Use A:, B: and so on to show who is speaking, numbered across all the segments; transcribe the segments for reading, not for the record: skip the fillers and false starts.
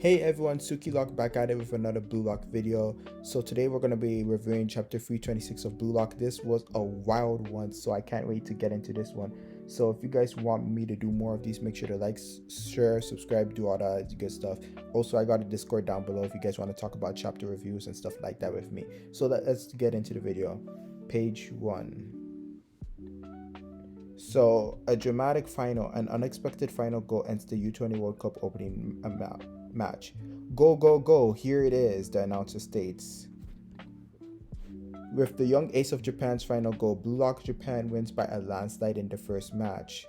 A: Hey everyone, SukiLock back at it with another BlueLock video. So today we're going to be reviewing chapter 326 of BlueLock. This was a wild one, so I can't wait to get into this one. So if you guys want me to do more of these, make sure to like, share, subscribe, do all that good stuff. Also, I got a Discord down below if you guys want to talk about chapter reviews and stuff like that with me. So let's get into the video. Page 1. So, a dramatic final, an unexpected final goal ends the U20 World Cup opening match. Go, go, go, here it is, the announcer states. With the young ace of Japan's final goal, BlueLock Japan wins by a landslide in the first match.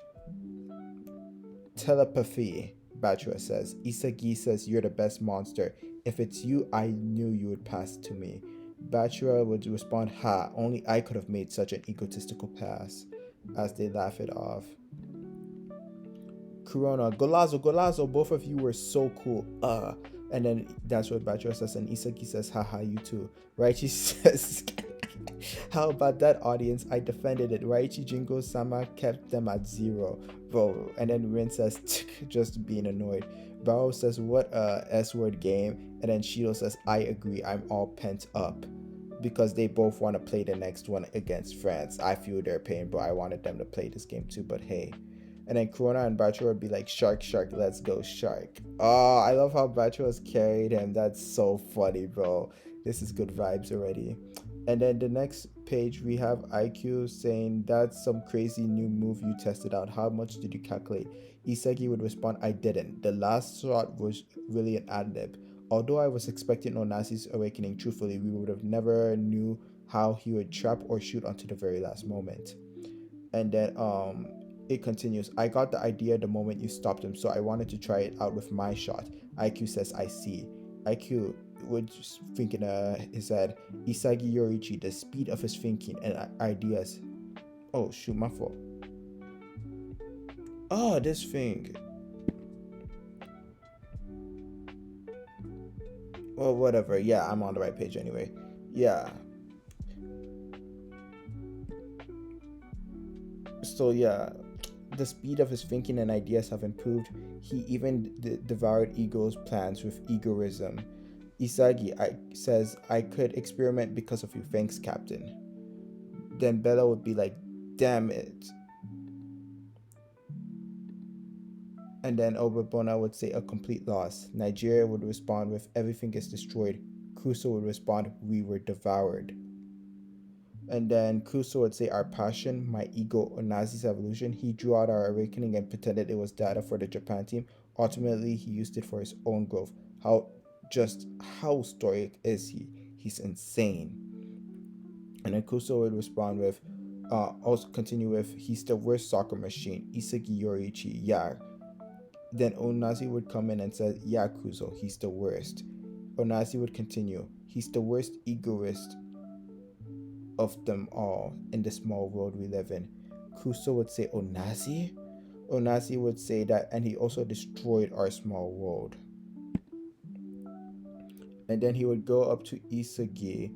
A: Telepathy, Bachua says. Isagi says, you're the best monster. If it's you, I knew you would pass to me. Bachua would respond, ha, only I could have made such an egotistical pass, as they laugh it off. Corona, Golazo, Golazo, both of you were so cool. And then that's what Bachua says, and Isagi says, haha, you too. Raichi says, how about that, audience? I defended it. Raichi Jingo-sama kept them at 0. Bro. And then Rin says, just being annoyed. Barou says, what a S-word game. And then Shido says, I agree, I'm all pent up. Because they both want to play the next one against France. I feel their pain, but I wanted them to play this game too, but hey. And then Corona and Bachua would be like, Shark, Shark, let's go, Shark. Oh, I love how Bachua has carried him. That's so funny, bro. This is good vibes already. And then the next page, we have IQ saying, that's some crazy new move you tested out. How much did you calculate? Isagi would respond, I didn't. The last shot was really an ad-lib. Although I was expecting Onasi's awakening, truthfully, we would have never knew how he would trap or shoot until the very last moment. And then it continues. I got the idea the moment you stopped him, so I wanted to try it out with my shot. IQ says, I see. IQ would just think in his head, Isagi Yoriichi, the speed of his thinking and ideas. Oh, shoot, my fault. Oh, this thing. Well, whatever. Yeah, I'm on the right page anyway. Yeah. So, yeah. The speed of his thinking and ideas have improved. He even devoured Ego's plans with egoism. Isagi says, I could experiment because of you. Thanks, Captain. Then Bella would be like, damn it. And then Obabona would say, a complete loss. Nigeria would respond with, everything is destroyed. Kuso would respond, we were devoured. And then Kuso would say, our passion, my ego, Onazi's evolution. He drew out our awakening and pretended it was data for the Japan team. Ultimately, he used it for his own growth. How stoic is he? He's insane. And then Kuso would respond with, also continue with, he's the worst soccer machine. Isagi Yoriichi, yeah. Then Onazi would come in and say, yeah, Kuso, he's the worst. Onazi would continue, he's the worst egoist of them all in the small world we live in. Kuso would say, Onazi? Onazi would say that, and he also destroyed our small world. And then he would go up to Isagi.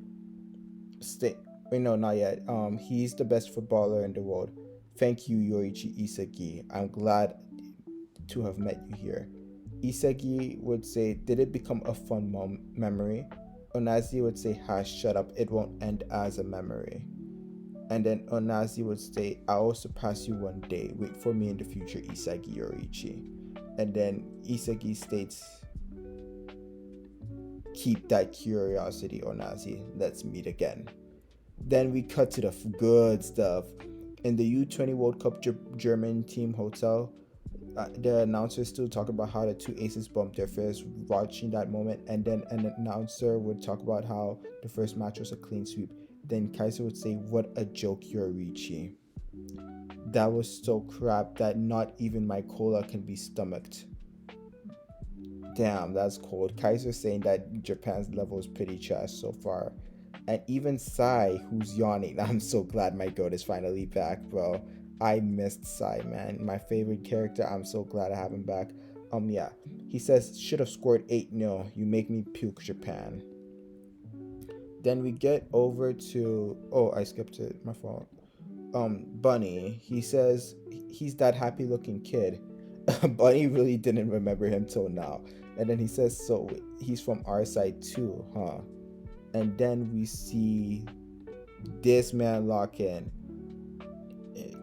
A: Wait, no, not yet. He's the best footballer in the world. Thank you, Yoriichi Isagi. I'm glad to have met you here. Isagi would say, did it become a fun memory? Onazi would say, shut up, it won't end as a memory. And then Onazi would say, I will surpass you one day. Wait for me in the future, Isagi Yoriichi. And then Isagi states, keep that curiosity, Onazi. Let's meet again. Then we cut to the good stuff. In the U20 World Cup German team hotel, the announcers still talk about how the two aces bumped their fists watching that moment, and then an announcer would talk about how the first match was a clean sweep. Then Kaiser would say, what a joke, Yoriichi. That was so crap that not even my cola can be stomached. Damn, that's cold. Kaiser saying that Japan's level is pretty trash so far. And even Sai, who's yawning, I'm so glad my goat is finally back, bro. I missed Sai, man. My favorite character. I'm so glad I have him back. Yeah. He says, should have scored 8-0. You make me puke, Japan. Then we get over to... Oh, I skipped it. My fault. Bunny. He says he's that happy-looking kid. Bunny really didn't remember him till now. And then he says, so he's from our side too, huh? And then we see this man lock in.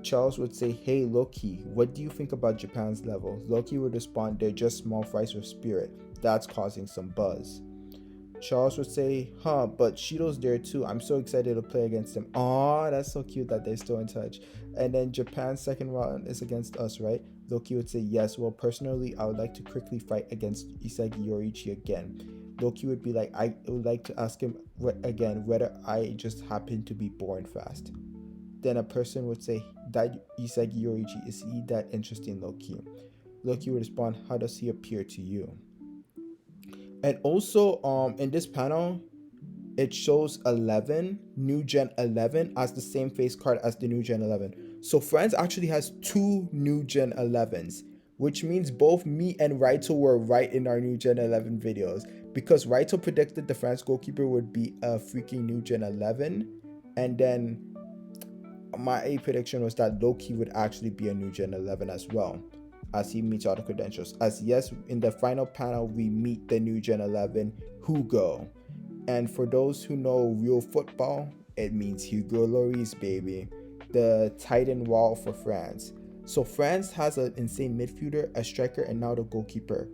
A: Charles would say, hey Loki, what do you think about Japan's level? Loki would respond, they're just small fries with spirit. That's causing some buzz. Charles would say, huh, but Shido's there too. I'm so excited to play against him. Aw, that's so cute that they're still in touch. And then Japan's second round is against us, right? Loki would say, yes, well, personally, I would like to quickly fight against Isagi Yoriichi again. Loki would be like, I would like to ask him again whether I just happen to be born fast. Then a person would say, that Isagi Yoriichi, is he that interesting, Loki? Loki would respond, how does he appear to you? And also, in this panel, it shows 11, New Gen 11, as the same face card as the New Gen 11. So Friends actually has 2 New Gen 11s, which means both me and Raito were right in our New Gen 11 videos, because Raito predicted the France goalkeeper would be a freaking New Gen 11, and then my prediction was that Loki would actually be a New Gen 11 as well, as he meets all the credentials. As yes, in the final panel, we meet the New Gen 11, Hugo. And for those who know real football, it means Hugo Lloris, baby. The Titan wall for France. So France has an insane midfielder, a striker, and now the goalkeeper.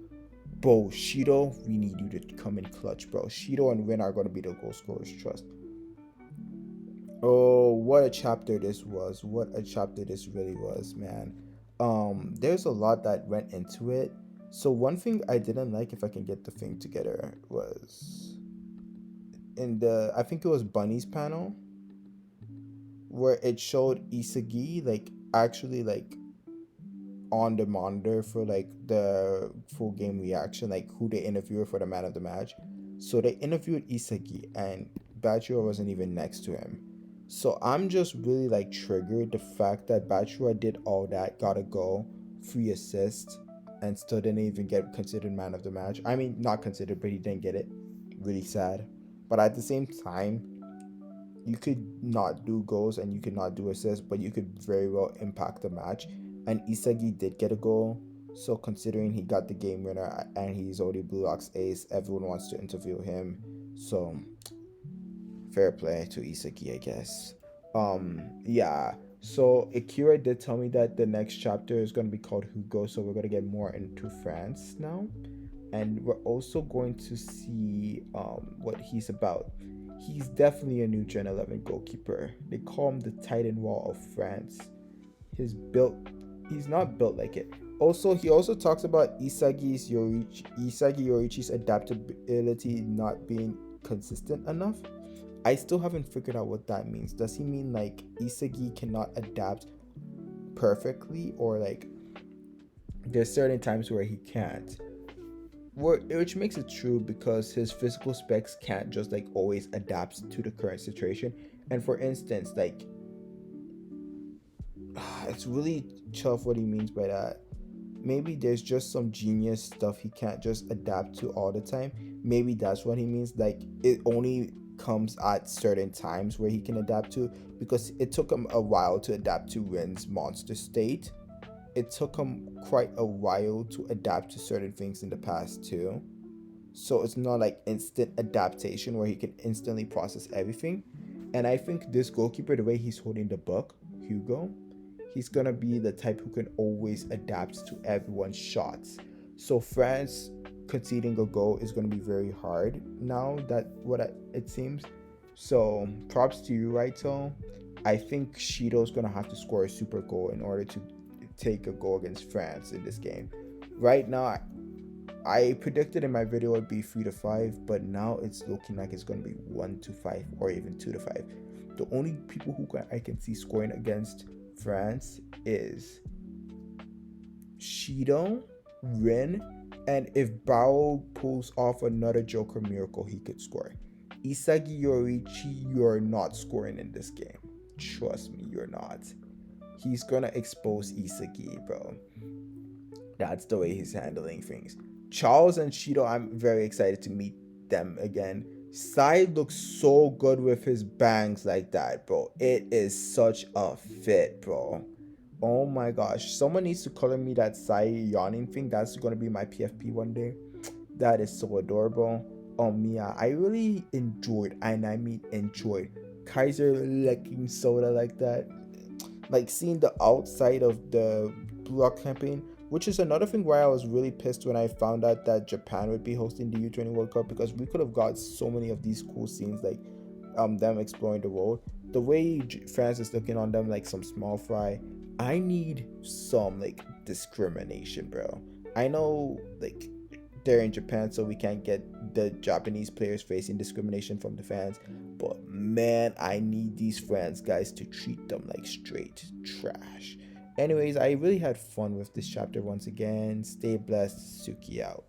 A: Bro, Shido, we need you to come in clutch, bro. Shido and Rin are going to be the goal scorers, trust. Oh, what a chapter this was. What a chapter this really was, man. There's a lot that went into it. So one thing I didn't like, if I can get the thing together, was in the, I think it was Bunny's panel, where it showed Isagi like actually like on the monitor for like the full game reaction, like who they interviewed for the man of the match. So they interviewed Isagi and Bachira wasn't even next to him. So I'm just really like triggered the fact that Bachira did all that, got a goal, 3 assists, and still didn't even get considered man of the match. I mean, not considered, but he didn't get it. Really sad. But at the same time, you could not do goals and you could not do assists, but you could very well impact the match. And Isagi did get a goal. So considering he got the game winner and he's already BlueLock's ace, everyone wants to interview him. So fair play to Isagi, I guess. Yeah. So Akira did tell me that the next chapter is going to be called Hugo, so we're going to get more into France now. And we're also going to see what he's about. He's definitely a New Gen 11 goalkeeper. They call him the Titan Wall of France. He's not built like it. Also, he also talks about Isagi Yoriichi's adaptability not being consistent enough. I still haven't figured out what that means. Does he mean like Isagi cannot adapt perfectly, or like there's certain times where he can't? Which makes it true because his physical specs can't just like always adapt to the current situation. And for instance, like it's really tough what he means by that. Maybe there's just some genius stuff he can't just adapt to all the time. Maybe that's what he means. Like it only comes at certain times where he can adapt to, because it took him a while to adapt to Rin's monster state. It took him quite a while to adapt to certain things in the past too. So it's not like instant adaptation where he can instantly process everything. And I think this goalkeeper, the way he's holding the book, Hugo, he's gonna be the type who can always adapt to everyone's shots. So France conceding a goal is going to be very hard now, it seems. So props to you, Raito. I think Shido's going to have to score a super goal in order to take a goal against France in this game. Right now, I predicted in my video it would be 3-5, but now it's looking like it's going to be 1-5 or even 2-5. The only people who I can see scoring against France is Shido, Rin, and if Barou pulls off another Joker miracle, he could score. Isagi Yoriichi, you're not scoring in this game. Trust me, you're not. He's gonna expose Isagi, bro. That's the way he's handling things. Charles and Shido, I'm very excited to meet them again. Sai looks so good with his bangs like that, bro. It is such a fit, bro. Oh my gosh. Someone needs to color me that Sai yawning thing. That's going to be my PFP one day. That is so adorable. Oh Mia, I really enjoyed, and I mean enjoyed, Kaiser licking soda like that. Like seeing the outside of the BlueLock campaign, which is another thing why I was really pissed when I found out that Japan would be hosting the U20 World Cup, because we could have got so many of these cool scenes, like them exploring the world. The way France is looking on them like some small fry. I need some like discrimination, bro. I know like they're in Japan, so we can't get the Japanese players facing discrimination from the fans. But man, I need these France guys to treat them like straight trash. Anyways, I really had fun with this chapter once again. Stay blessed. Suki out.